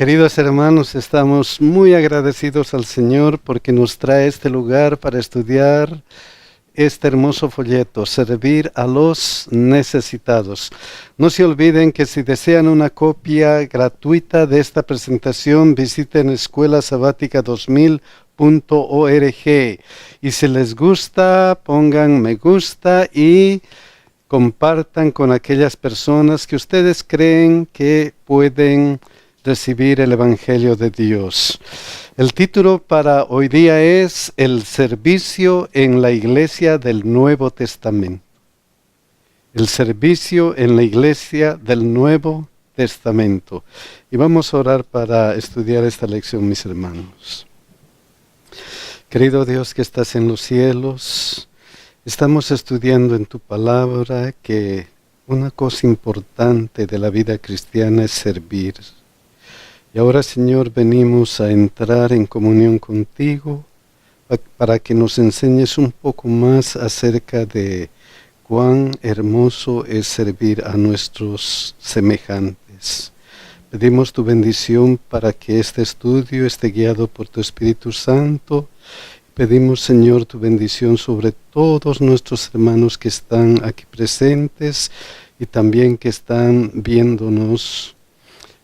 Queridos hermanos, estamos muy agradecidos al Señor porque nos trae este lugar para estudiar este hermoso folleto, Servir a los Necesitados. No se olviden que si desean una copia gratuita de esta presentación, visiten escuelasabática2000.org y si les gusta, pongan me gusta y compartan con aquellas personas que ustedes creen que pueden recibir el Evangelio de Dios. El título para hoy día es El servicio en la Iglesia del Nuevo Testamento. El servicio en la Iglesia del Nuevo Testamento. Y vamos a orar para estudiar esta lección, mis hermanos. Querido Dios que estás en los cielos, estamos estudiando en tu palabra que una cosa importante de la vida cristiana es servir. Y ahora, Señor, venimos a entrar en comunión contigo para que nos enseñes un poco más acerca de cuán hermoso es servir a nuestros semejantes. Pedimos tu bendición para que este estudio esté guiado por tu Espíritu Santo. Pedimos, Señor, tu bendición sobre todos nuestros hermanos que están aquí presentes y también que están viéndonos.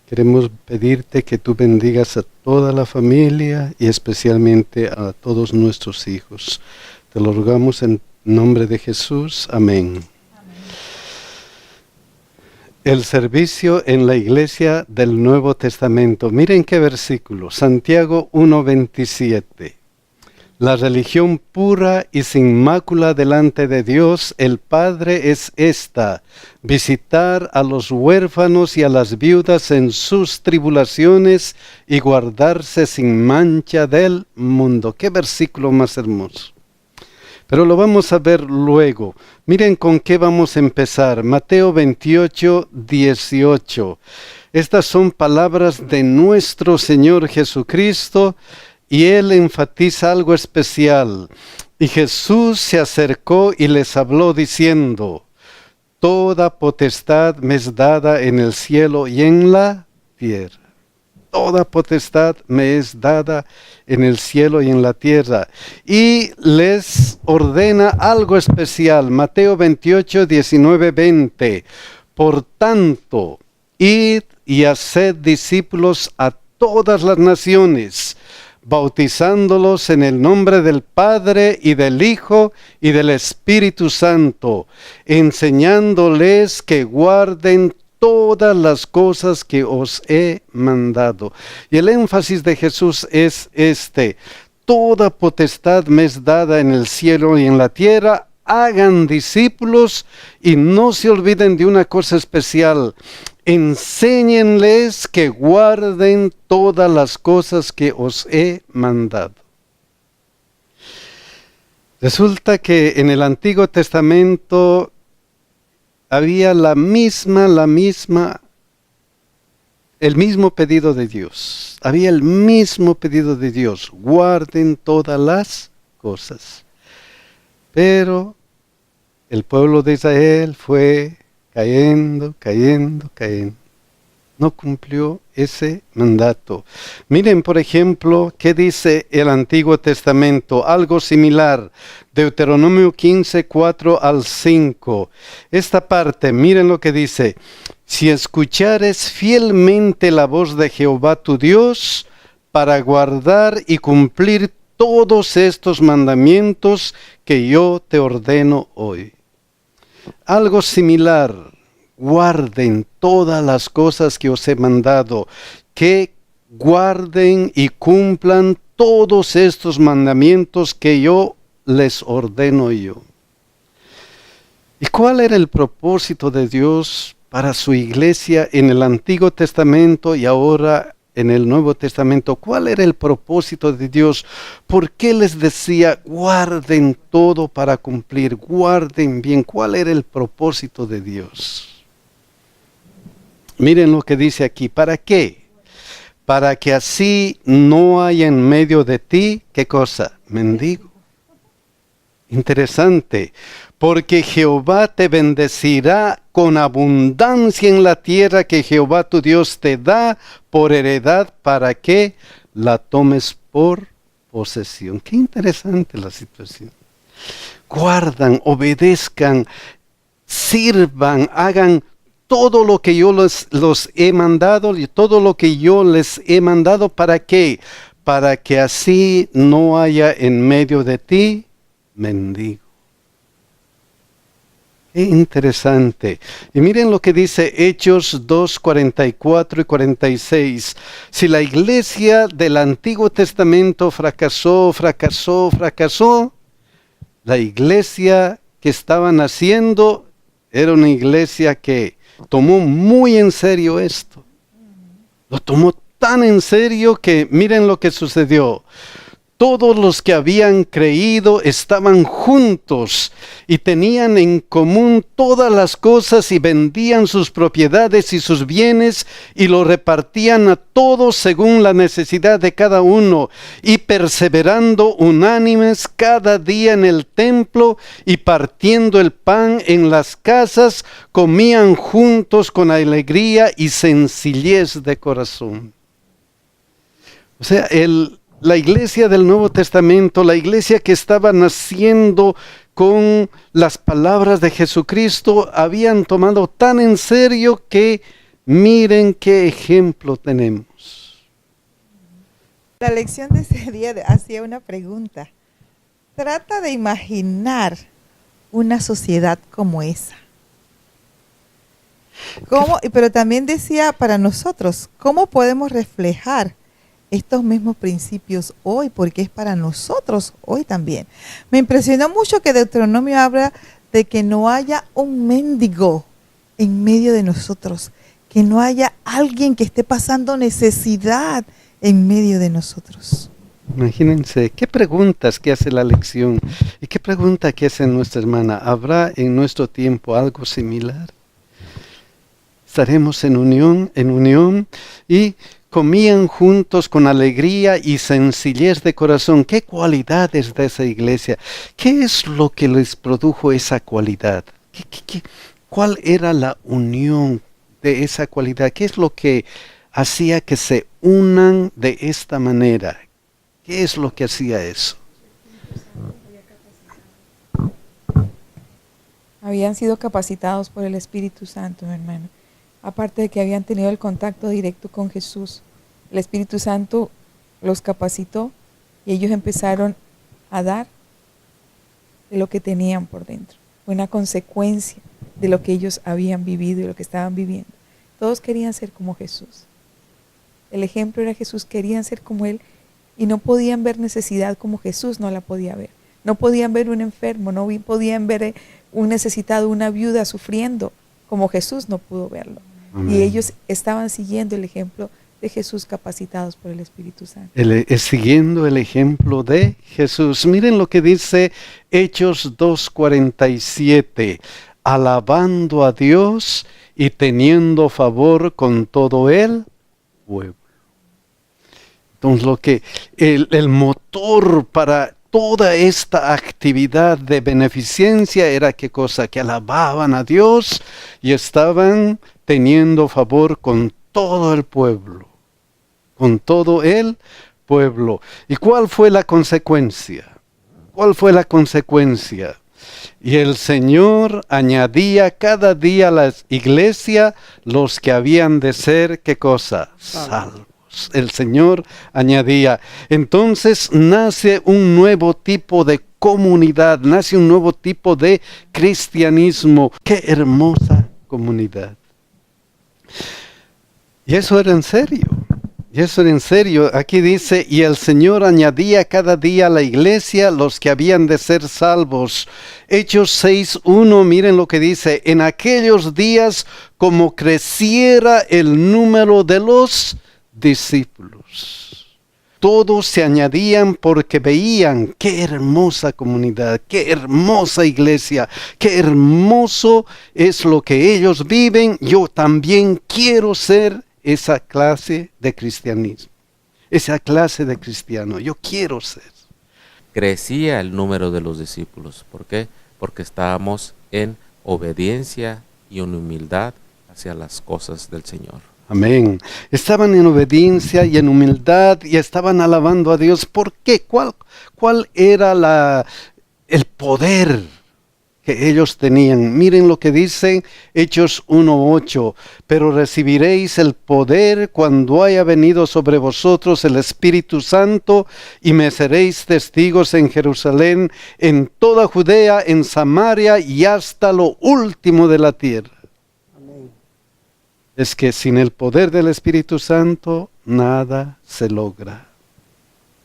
Queremos pedirte que tú bendigas a toda la familia y especialmente a todos nuestros hijos. Te lo rogamos en nombre de Jesús. Amén. El servicio en la Iglesia del Nuevo Testamento. Miren qué versículo. Santiago 1:27. La religión pura y sin mácula delante de Dios, el Padre, es esta: visitar a los huérfanos y a las viudas en sus tribulaciones y guardarse sin mancha del mundo. ¡Qué versículo más hermoso! Pero lo vamos a ver luego. Miren con qué vamos a empezar. Mateo 28:18. Estas son palabras de nuestro Señor Jesucristo. Y Él enfatiza algo especial. Y Jesús se acercó y les habló diciendo: toda potestad me es dada en el cielo y en la tierra. Toda potestad me es dada en el cielo y en la tierra. Y les ordena algo especial. Mateo 28:19-20. Por tanto, id y haced discípulos a todas las naciones, bautizándolos en el nombre del Padre y del Hijo y del Espíritu Santo, enseñándoles que guarden todas las cosas que os he mandado. Y el énfasis de Jesús es este: toda potestad me es dada en el cielo y en la tierra. Hagan discípulos y no se olviden de una cosa especial. Enséñenles que guarden todas las cosas que os he mandado. Resulta que en el Antiguo Testamento había el mismo pedido de Dios. Había el mismo pedido de Dios: guarden todas las cosas. Pero el pueblo de Israel fue cayendo. No cumplió ese mandato. Miren, por ejemplo, qué dice el Antiguo Testamento. Algo similar. Deuteronomio 15:4-5. Esta parte, miren lo que dice: si escuchares fielmente la voz de Jehová tu Dios, para guardar y cumplir todos estos mandamientos que yo te ordeno hoy. Algo similar: guarden todas las cosas que os he mandado, que guarden y cumplan todos estos mandamientos que yo les ordeno yo. ¿Y cuál era el propósito de Dios para su iglesia en el Antiguo Testamento y ahora en el Nuevo Testamento? ¿Cuál era el propósito de Dios? ¿Por qué les decía guarden todo para cumplir? Guarden bien. ¿Cuál era el propósito de Dios? Miren lo que dice aquí. ¿Para qué? Para que así no haya en medio de ti, ¿qué cosa? Mendigo. Interesante. Porque Jehová te bendecirá con abundancia en la tierra que Jehová tu Dios te da por heredad para que la tomes por posesión. Qué interesante la situación. Guardan, obedezcan, sirvan, hagan todo lo que yo los he mandado y todo lo que yo les he mandado. ¿Para qué? Para que así no haya en medio de ti mendigo. Qué interesante. Y miren lo que dice Hechos 2, 44 y 46. Si la iglesia del Antiguo Testamento fracasó, la iglesia que estaban haciendo era una iglesia que tomó muy en serio esto. Lo tomó tan en serio que miren lo que sucedió. Todos los que habían creído estaban juntos y tenían en común todas las cosas y vendían sus propiedades y sus bienes y lo repartían a todos según la necesidad de cada uno, y perseverando unánimes cada día en el templo y partiendo el pan en las casas, comían juntos con alegría y sencillez de corazón. O sea, la iglesia del Nuevo Testamento, la iglesia que estaba naciendo con las palabras de Jesucristo, habían tomado tan en serio que miren qué ejemplo tenemos. La lección de ese día hacía una pregunta. Trata de imaginar una sociedad como esa. Pero también decía para nosotros, ¿cómo podemos reflejar estos mismos principios hoy? Porque es para nosotros hoy también. Me impresionó mucho que Deuteronomio habla de que no haya un mendigo en medio de nosotros, que no haya alguien que esté pasando necesidad en medio de nosotros. Imagínense, qué preguntas que hace la lección y qué pregunta que hace nuestra hermana. ¿Habrá en nuestro tiempo algo similar? ¿Estaremos en unión y comían juntos con alegría y sencillez de corazón? ¿Qué cualidades de esa iglesia? ¿Qué es lo que les produjo esa cualidad? ¿Cuál era la unión de esa cualidad? ¿Qué es lo que hacía que se unan de esta manera? ¿Qué es lo que hacía eso? Habían sido capacitados por el Espíritu Santo, mi hermano. Aparte de que habían tenido el contacto directo con Jesús, el Espíritu Santo los capacitó y ellos empezaron a dar de lo que tenían por dentro. Fue una consecuencia de lo que ellos habían vivido y lo que estaban viviendo. Todos querían ser como Jesús. El ejemplo era Jesús, querían ser como Él y no podían ver necesidad como Jesús no la podía ver. No podían ver un enfermo, no podían ver un necesitado, una viuda sufriendo como Jesús no pudo verlo. Amén. Y ellos estaban siguiendo el ejemplo de Jesús, capacitados por el Espíritu Santo. Siguiendo el ejemplo de Jesús. Miren lo que dice Hechos 2:47. Alabando a Dios y teniendo favor con todo el pueblo. Entonces el motor para toda esta actividad de beneficencia era qué cosa, que alababan a Dios y estaban teniendo favor con todo el pueblo, con todo el pueblo. ¿Y cuál fue la consecuencia? ¿Cuál fue la consecuencia? Y el Señor añadía cada día a la iglesia los que habían de ser, ¿qué cosa? Salvos. El Señor añadía. Entonces nace un nuevo tipo de comunidad, nace un nuevo tipo de cristianismo. ¡Qué hermosa comunidad! Y eso era en serio. Y eso era en serio. Aquí dice, y el Señor añadía cada día a la iglesia los que habían de ser salvos. Hechos 6:1, miren lo que dice. En aquellos días, como creciera el número de los discípulos, todos se añadían porque veían qué hermosa comunidad, qué hermosa iglesia, qué hermoso es lo que ellos viven. Yo también quiero ser esa clase de cristianismo, esa clase de cristiano, yo quiero ser. Crecía el número de los discípulos. ¿Por qué? Porque estábamos en obediencia y en humildad hacia las cosas del Señor. Amén. Estaban en obediencia y en humildad y estaban alabando a Dios. ¿Por qué? ¿Cuál era el poder que ellos tenían? Miren lo que dice Hechos 1:8. Pero recibiréis el poder cuando haya venido sobre vosotros el Espíritu Santo y me seréis testigos en Jerusalén, en toda Judea, en Samaria y hasta lo último de la tierra. Es que sin el poder del Espíritu Santo nada se logra.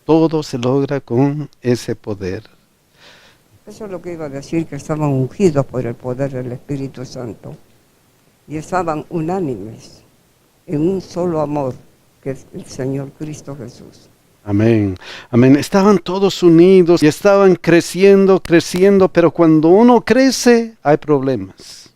Todo se logra con ese poder. Eso es lo que iba a decir, que estaban ungidos por el poder del Espíritu Santo. Y estaban unánimes en un solo amor, que es el Señor Cristo Jesús. Amén, amén. Estaban todos unidos y estaban creciendo, pero cuando uno crece hay problemas.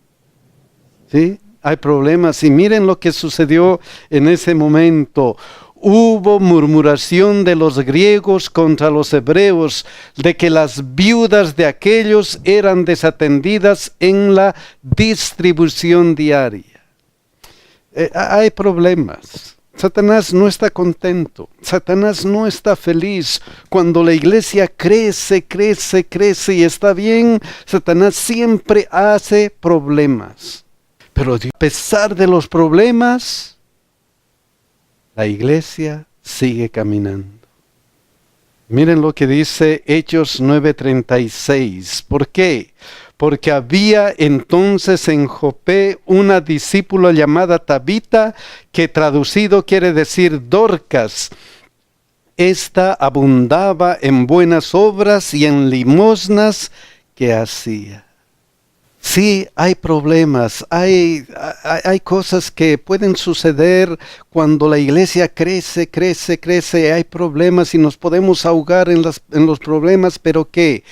¿Sí? Hay problemas y miren lo que sucedió en ese momento. Hubo murmuración de los griegos contra los hebreos de que las viudas de aquellos eran desatendidas en la distribución diaria. Hay problemas. Satanás no está contento. Satanás no está feliz. Cuando la iglesia crece y está bien, Satanás siempre hace problemas. Pero a pesar de los problemas, la iglesia sigue caminando. Miren lo que dice Hechos 9:36. ¿Por qué? Porque había entonces en Jope una discípula llamada Tabita, que traducido quiere decir Dorcas. Esta abundaba en buenas obras y en limosnas que hacía. Sí, hay problemas, hay cosas que pueden suceder cuando la iglesia crece, hay problemas y nos podemos ahogar en los problemas, ¿pero qué?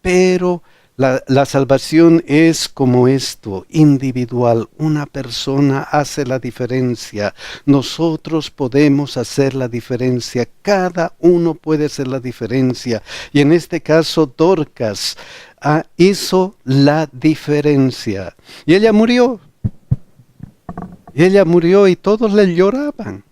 Pero la salvación es como esto, individual. Una persona hace la diferencia. Nosotros podemos hacer la diferencia. Cada uno puede hacer la diferencia. Y en este caso, Dorcas hizo la diferencia. Y ella murió. Y todos le lloraban.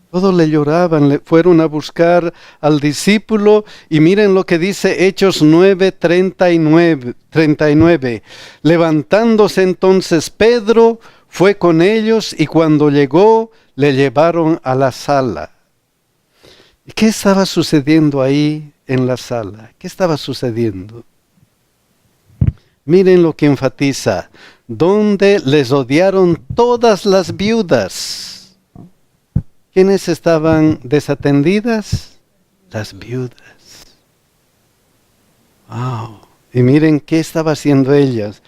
Todos le lloraban, le fueron a buscar al discípulo y miren lo que dice Hechos 9:39. Levantándose entonces Pedro, fue con ellos y cuando llegó, le llevaron a la sala. ¿Y qué estaba sucediendo ahí en la sala? ¿Qué estaba sucediendo? Miren lo que enfatiza, donde les odiaron todas las viudas. ¿Quiénes estaban desatendidas? Las viudas. Wow. Y miren qué estaba haciendo ellas.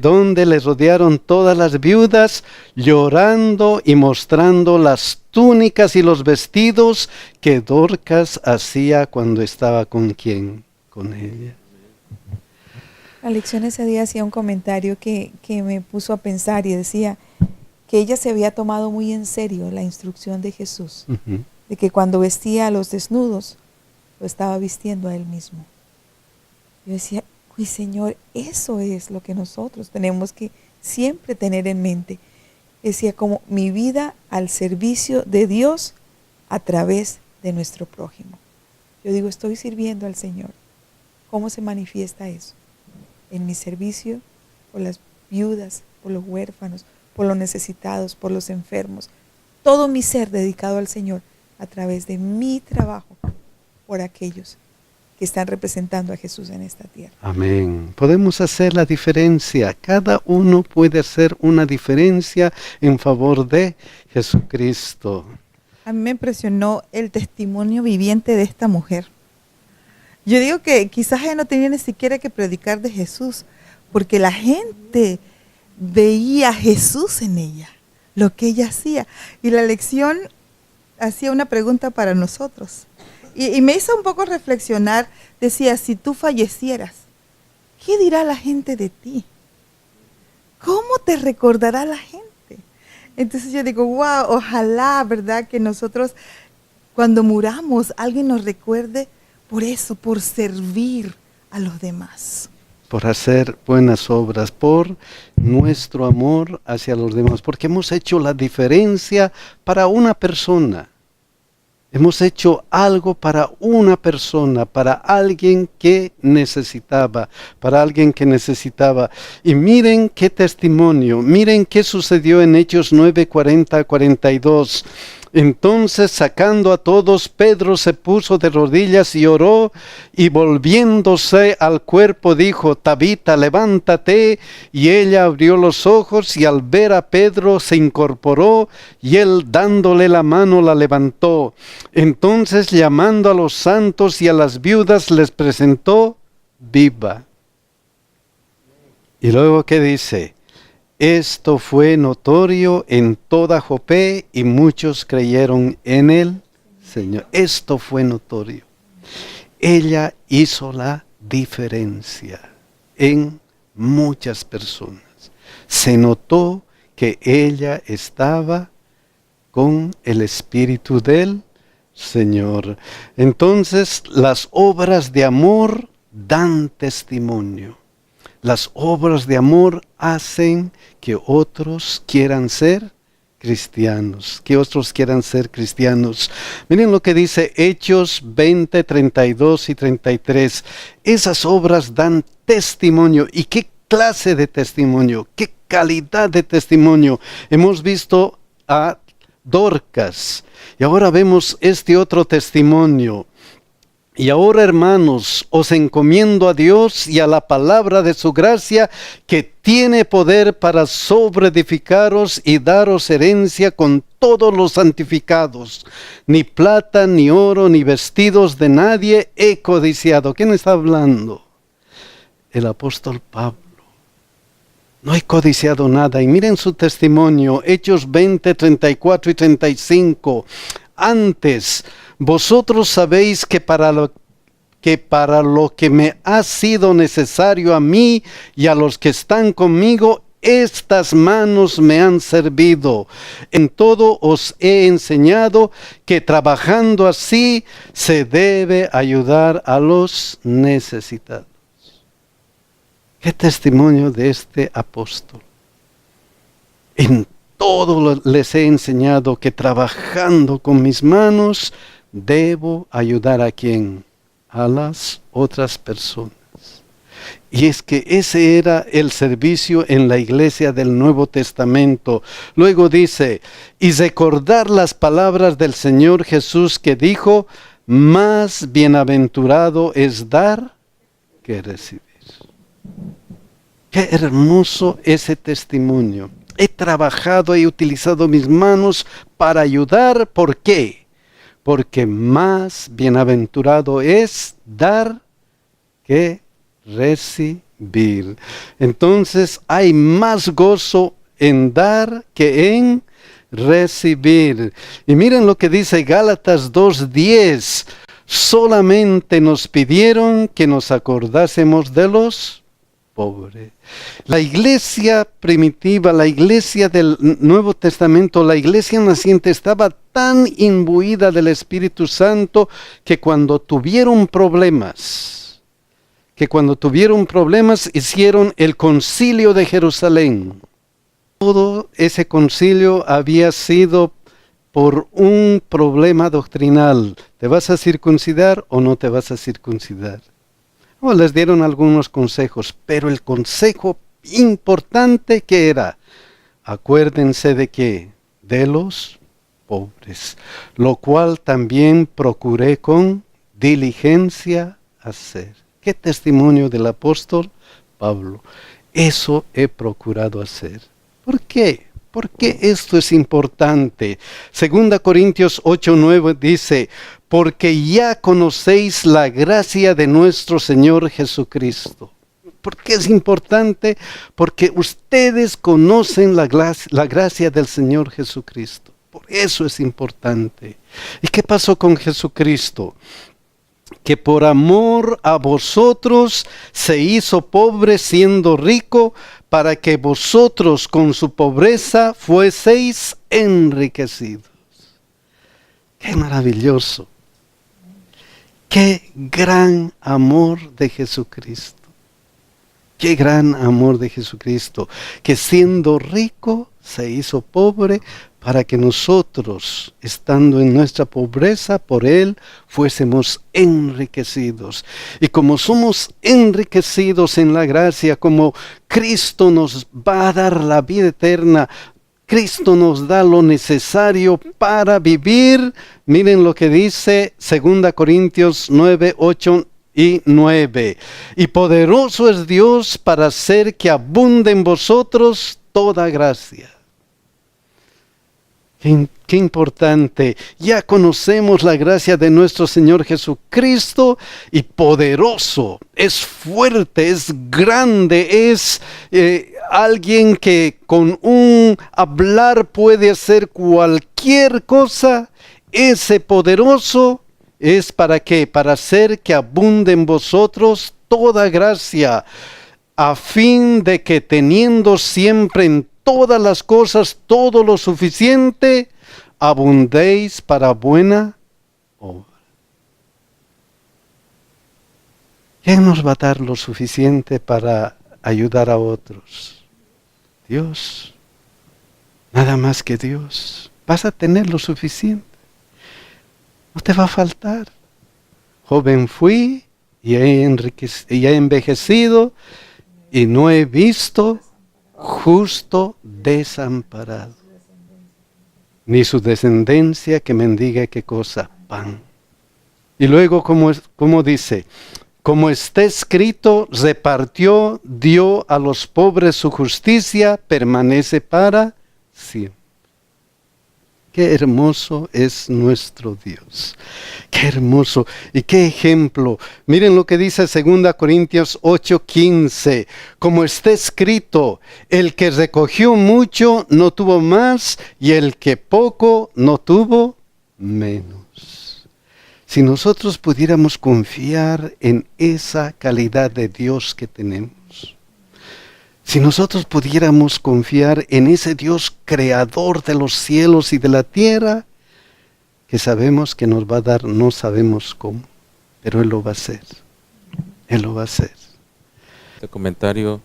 Donde les rodearon todas las viudas, llorando y mostrando las túnicas y los vestidos que Dorcas hacía cuando estaba con quién, con ella. La lección ese día hacía un comentario que me puso a pensar y decía que ella se había tomado muy en serio la instrucción de Jesús, de que cuando vestía a los desnudos, lo estaba vistiendo a Él mismo. Yo decía, uy Señor, eso es lo que nosotros tenemos que siempre tener en mente. Decía, como mi vida al servicio de Dios a través de nuestro prójimo. Yo digo, estoy sirviendo al Señor. ¿Cómo se manifiesta eso? En mi servicio por las viudas, por los huérfanos, por los necesitados, por los enfermos. Todo mi ser dedicado al Señor a través de mi trabajo por aquellos que están representando a Jesús en esta tierra. Amén. Podemos hacer la diferencia. Cada uno puede hacer una diferencia en favor de Jesucristo. A mí me impresionó el testimonio viviente de esta mujer. Yo digo que quizás ella no tenía ni siquiera que predicar de Jesús, porque la gente veía a Jesús en ella, lo que ella hacía. Y la lección hacía una pregunta para nosotros. Y me hizo un poco reflexionar. Decía, si tú fallecieras, ¿qué dirá la gente de ti? ¿Cómo te recordará la gente? Entonces yo digo, wow, ojalá, ¿verdad? Que nosotros cuando muramos alguien nos recuerde por eso, por servir a los demás. por hacer buenas obras, por nuestro amor hacia los demás, porque hemos hecho la diferencia para una persona. Hemos hecho algo para una persona, para alguien que necesitaba, Y miren qué testimonio, miren qué sucedió en Hechos 9, 40, 42. Entonces, sacando a todos, Pedro se puso de rodillas y oró, y volviéndose al cuerpo dijo: Tabita, levántate. Y ella abrió los ojos, y al ver a Pedro se incorporó, y él, dándole la mano, la levantó. Entonces, llamando a los santos y a las viudas, les presentó viva. Y luego, ¿qué dice? Esto fue notorio en toda Jope, y muchos creyeron en el Señor. Esto fue notorio. Ella hizo la diferencia en muchas personas. Se notó que ella estaba con el Espíritu del Señor. Entonces, las obras de amor dan testimonio. Las obras de amor hacen que otros quieran ser cristianos, Miren lo que dice Hechos 20, 32 y 33. Esas obras dan testimonio. ¿Y qué clase de testimonio? ¿Qué calidad de testimonio? Hemos visto a Dorcas y ahora vemos este otro testimonio. Y ahora, hermanos, os encomiendo a Dios y a la palabra de su gracia, que tiene poder para sobreedificaros y daros herencia con todos los santificados. Ni plata, ni oro, ni vestidos de nadie he codiciado. ¿Quién está hablando? El apóstol Pablo. No he codiciado nada. Y miren su testimonio, Hechos 20, 34 y 35. Antes, vosotros sabéis que para lo que me ha sido necesario a mí y a los que están conmigo, estas manos me han servido. En todo os he enseñado que trabajando así se debe ayudar a los necesitados. ¿Qué testimonio de este apóstol? En todo les he enseñado que trabajando con mis manos debo ayudar a ¿quién? A las otras personas. Y es que ese era el servicio en la iglesia del Nuevo Testamento. Luego dice, y recordar las palabras del Señor Jesús que dijo, más bienaventurado es dar que recibir. Qué hermoso ese testimonio. He trabajado, he utilizado mis manos para ayudar. ¿Por qué? Porque más bienaventurado es dar que recibir. Entonces hay más gozo en dar que en recibir. Y miren lo que dice Gálatas 2:10. Solamente nos pidieron que nos acordásemos de los pobres. La iglesia primitiva, la iglesia del Nuevo Testamento, la iglesia naciente estaba tan imbuida del Espíritu Santo que cuando tuvieron problemas hicieron el concilio de Jerusalén. Todo ese concilio había sido por un problema doctrinal. ¿Te vas a circuncidar o no te vas a circuncidar? Les dieron algunos consejos, pero el consejo importante que era, acuérdense de qué, de los pobres, lo cual también procuré con diligencia hacer. ¿Qué testimonio del apóstol Pablo? Eso he procurado hacer. ¿Por qué? ¿Por qué esto es importante? 2 Corintios 8:9 dice, porque ya conocéis la gracia de nuestro Señor Jesucristo. ¿Por qué es importante? Porque ustedes conocen la gracia del Señor Jesucristo. Por eso es importante. ¿Y qué pasó con Jesucristo? Que por amor a vosotros se hizo pobre siendo rico, para que vosotros con su pobreza fueseis enriquecidos. ¡Qué maravilloso! ¡Qué gran amor de Jesucristo! Qué gran amor de Jesucristo, que siendo rico se hizo pobre para que nosotros, estando en nuestra pobreza, por Él fuésemos enriquecidos. Y como somos enriquecidos en la gracia, como Cristo nos va a dar la vida eterna, Cristo nos da lo necesario para vivir. Miren lo que dice 2 Corintios 9, 8 y 9. Y poderoso es Dios para hacer que abunde en vosotros toda gracia. Qué importante. Ya conocemos la gracia de nuestro Señor Jesucristo, y poderoso, es fuerte, es grande, es alguien que con un hablar puede hacer cualquier cosa. Ese poderoso es ¿para qué? Para hacer que abunde en vosotros toda gracia, a fin de que teniendo siempre en todas las cosas todo lo suficiente, abundéis para buena obra. ¿Quién nos va a dar lo suficiente para ayudar a otros? Dios. Nada más que Dios. Vas a tener lo suficiente. No te va a faltar. Joven fui y he envejecido y no he visto justo desamparado, ni su descendencia que mendigue qué cosa, pan. Y luego como dice, como está escrito, repartió, dio a los pobres su justicia, permanece para siempre. Qué hermoso es nuestro Dios. Qué hermoso y qué ejemplo. Miren lo que dice 2 Corintios 8:15. Como está escrito, el que recogió mucho no tuvo más, y el que poco no tuvo menos. Si nosotros pudiéramos confiar en esa calidad de Dios que tenemos, si nosotros pudiéramos confiar en ese Dios creador de los cielos y de la tierra, que sabemos que nos va a dar, no sabemos cómo, pero Él lo va a hacer. Él lo va a hacer. Este comentario: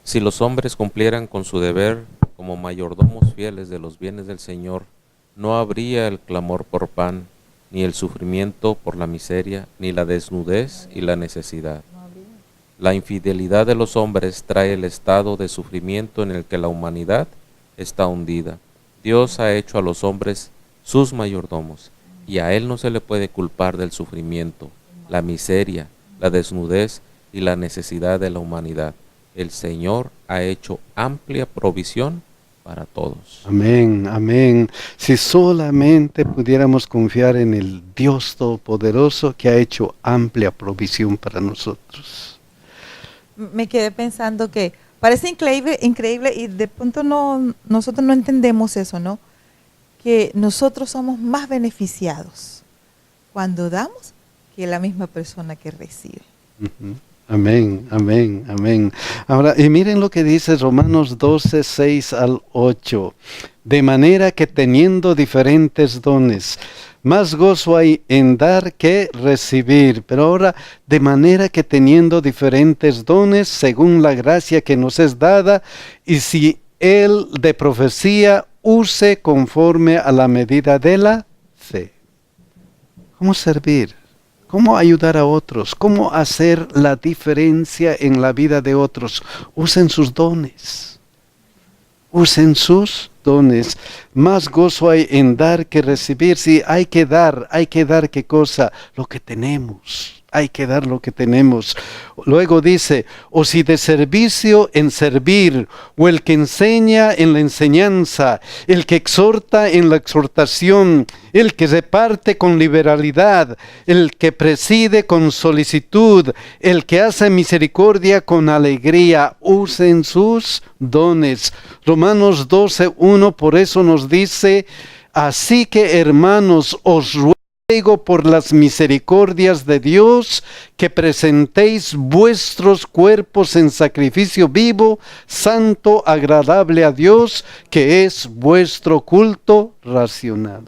si los hombres cumplieran con su deber como mayordomos fieles de los bienes del Señor, no habría el clamor por pan, ni el sufrimiento por la miseria, ni la desnudez y la necesidad. La infidelidad de los hombres trae el estado de sufrimiento en el que la humanidad está hundida. Dios ha hecho a los hombres sus mayordomos, y a Él no se le puede culpar del sufrimiento, la miseria, la desnudez y la necesidad de la humanidad. El Señor ha hecho amplia provisión para todos. Amén, amén. Si solamente pudiéramos confiar en el Dios Todopoderoso que ha hecho amplia provisión para nosotros. Me quedé pensando que parece increíble y de pronto nosotros no entendemos eso, ¿no? Que nosotros somos más beneficiados cuando damos que la misma persona que recibe. Uh-huh. Amén, amén, amén. Ahora, y miren lo que dice Romanos 12, 6 al 8. De manera que teniendo diferentes dones, más gozo hay en dar que recibir. Pero ahora, de manera que teniendo diferentes dones, según la gracia que nos es dada, y si él de profecía use conforme a la medida de la fe. ¿Cómo servir? ¿Cómo ayudar a otros? ¿Cómo hacer la diferencia en la vida de otros? Usen sus dones. Usen sus dones. Más gozo hay en dar que recibir. Sí, hay que dar ¿qué cosa? Lo que tenemos. Hay que dar lo que tenemos. Luego dice, o si de servicio en servir, o el que enseña en la enseñanza, el que exhorta en la exhortación, el que reparte con liberalidad, el que preside con solicitud, el que hace misericordia con alegría. Usen sus dones. Romanos 12:1 por eso nos dice, así que hermanos, os ruego por las misericordias de Dios, que presentéis vuestros cuerpos en sacrificio vivo, santo, agradable a Dios, que es vuestro culto racional.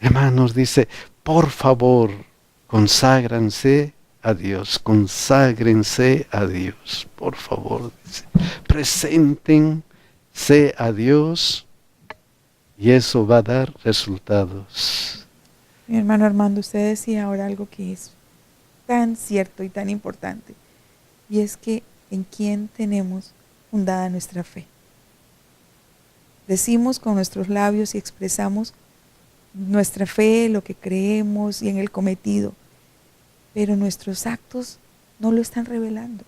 Hermanos, dice, por favor, conságranse a Dios, conságrense a Dios, por favor. Preséntense a Dios y eso va a dar resultados. Mi hermano Armando, usted decía ahora algo que es tan cierto y tan importante, y es que en quién tenemos fundada nuestra fe. Decimos con nuestros labios y expresamos nuestra fe, lo que creemos y en el cometido, pero nuestros actos no lo están revelando.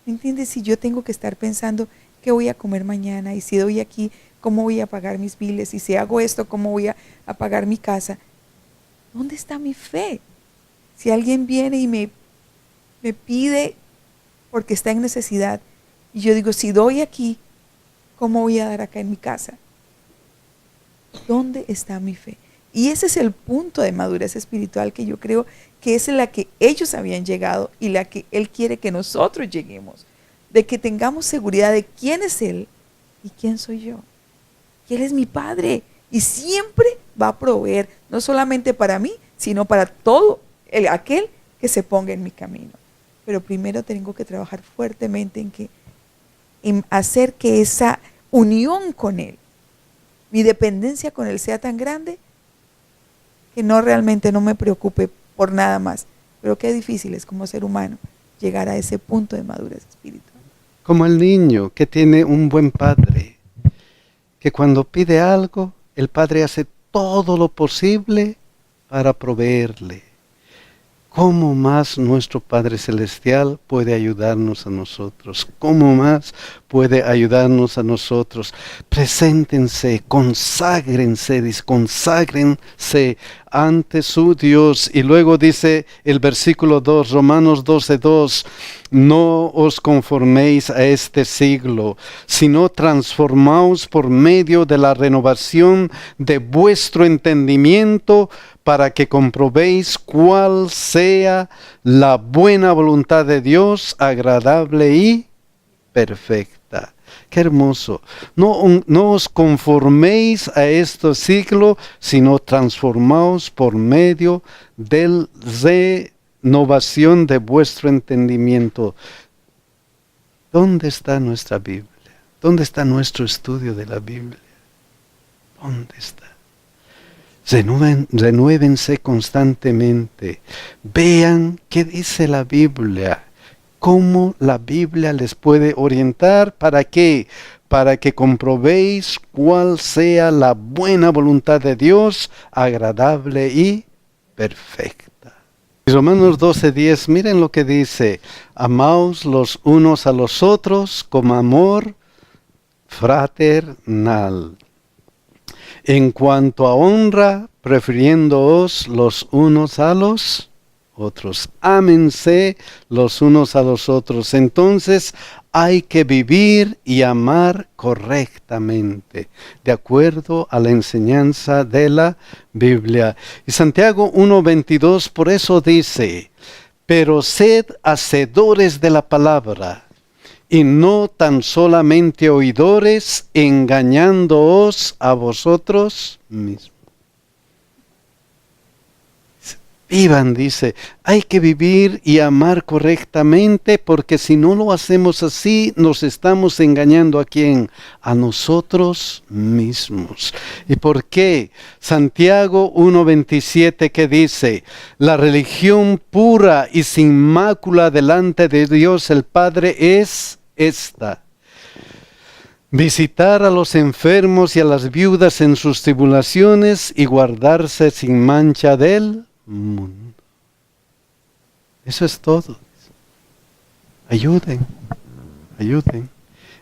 ¿Me entiendes? Si yo tengo que estar pensando qué voy a comer mañana, y si doy aquí, cómo voy a pagar mis biles, y si hago esto, cómo voy a pagar mi casa, ¿dónde está mi fe? Si alguien viene y me pide porque está en necesidad, y yo digo, si doy aquí, ¿cómo voy a dar acá en mi casa? ¿Dónde está mi fe? Y ese es el punto de madurez espiritual que yo creo que es la que ellos habían llegado y la que Él quiere que nosotros lleguemos. De que tengamos seguridad de quién es Él y quién soy yo. Que Él es mi Padre y siempre va a proveer, no solamente para mí, sino para todo aquel que se ponga en mi camino. Pero primero tengo que trabajar fuertemente en hacer que esa unión con Él, mi dependencia con Él sea tan grande que realmente no me preocupe por nada más. Pero qué difícil es como ser humano llegar a ese punto de madurez espiritual. Como el niño que tiene un buen padre, que cuando pide algo, el padre hace todo lo posible para proveerle. ¿Cómo más nuestro Padre Celestial puede ayudarnos a nosotros? ¿Cómo más puede ayudarnos a nosotros? Preséntense, conságrense ante su Dios. Y luego dice el versículo 2, Romanos 12:2, no os conforméis a este siglo, sino transformaos por medio de la renovación de vuestro entendimiento, para que comprobéis cuál sea la buena voluntad de Dios, agradable y perfecta. Qué hermoso. No os conforméis a este siglo, sino transformaos por medio de la renovación de vuestro entendimiento. ¿Dónde está nuestra Biblia? ¿Dónde está nuestro estudio de la Biblia? ¿Dónde está? Renuévense constantemente. Vean qué dice la Biblia. Cómo la Biblia les puede orientar. ¿Para qué? Para que comprobéis cuál sea la buena voluntad de Dios, agradable y perfecta. Romanos 12:10, miren lo que dice. Amaos los unos a los otros como amor fraternal. En cuanto a honra, prefiriéndoos los unos a los otros. Ámense los unos a los otros. Entonces hay que vivir y amar correctamente, de acuerdo a la enseñanza de la Biblia. Y Santiago 1:22 por eso dice, pero sed hacedores de la palabra, y no tan solamente oidores, engañándoos a vosotros mismos. Vivan, dice, hay que vivir y amar correctamente, porque si no lo hacemos así, nos estamos engañando ¿a quién? A nosotros mismos. ¿Y por qué? Santiago 1:27 que dice, la religión pura y sin mácula delante de Dios el Padre es esta: visitar a los enfermos y a las viudas en sus tribulaciones y guardarse sin mancha del mundo. Eso es todo. Ayuden.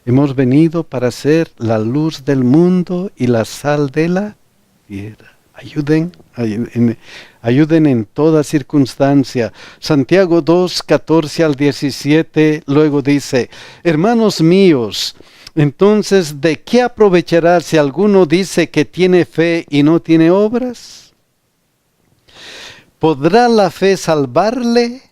Hemos venido para ser la luz del mundo y la sal de la tierra. Ayuden en toda circunstancia. Santiago 2:14-17 luego dice, hermanos míos, entonces ¿de qué aprovechará si alguno dice que tiene fe y no tiene obras? ¿Podrá la fe salvarle?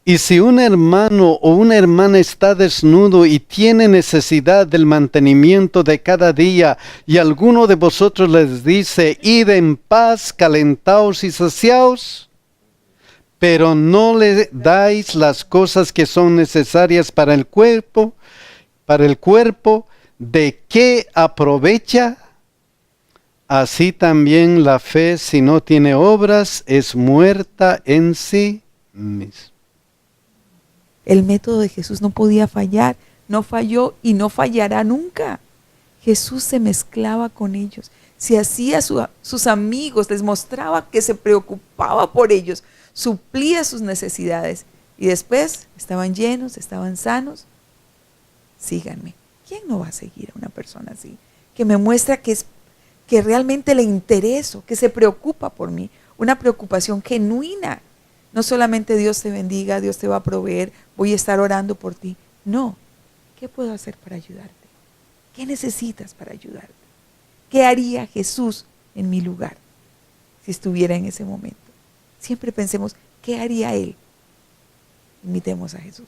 Y si un hermano o una hermana está desnudo y tiene necesidad del mantenimiento de cada día, y alguno de vosotros les dice, id en paz, calentaos y saciaos, pero no le dais las cosas que son necesarias para el cuerpo, ¿de qué aprovecha? Así también la fe, si no tiene obras, es muerta en sí misma. El método de Jesús no podía fallar, no falló y no fallará nunca. Jesús se mezclaba con ellos, se hacía sus amigos, les mostraba que se preocupaba por ellos, suplía sus necesidades y después estaban llenos, estaban sanos. Síganme. ¿Quién no va a seguir a una persona así? Que me muestra que realmente le intereso, que se preocupa por mí, una preocupación genuina. No solamente Dios te bendiga, Dios te va a proveer, voy a estar orando por ti. No, ¿qué puedo hacer para ayudarte? ¿Qué necesitas para ayudarte? ¿Qué haría Jesús en mi lugar si estuviera en ese momento? Siempre pensemos, ¿qué haría Él? Imitemos a Jesús.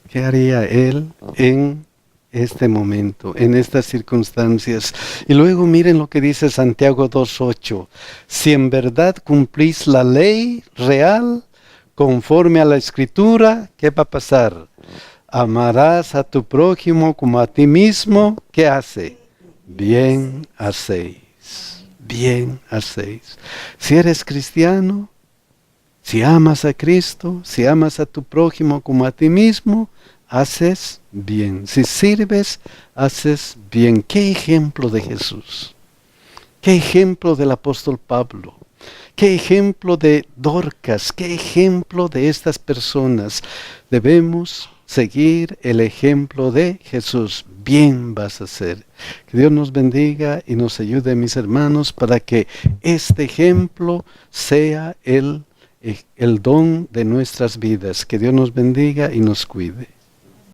¿Qué haría Él en este momento, en estas circunstancias? Y luego miren lo que dice Santiago 2:8. Si en verdad cumplís la ley real, conforme a la Escritura, ¿qué va a pasar? Amarás a tu prójimo como a ti mismo. ¿Qué hace? Bien hacéis. Bien hacéis. Si eres cristiano, si amas a Cristo, si amas a tu prójimo como a ti mismo, haces bien. Si sirves, haces bien. ¿Qué ejemplo de Jesús? ¿Qué ejemplo del apóstol Pablo? ¿Qué ejemplo de Dorcas? ¿Qué ejemplo de estas personas? Debemos seguir el ejemplo de Jesús. Bien vas a hacer. Que Dios nos bendiga y nos ayude, mis hermanos, para que este ejemplo sea el don de nuestras vidas. Que Dios nos bendiga y nos cuide.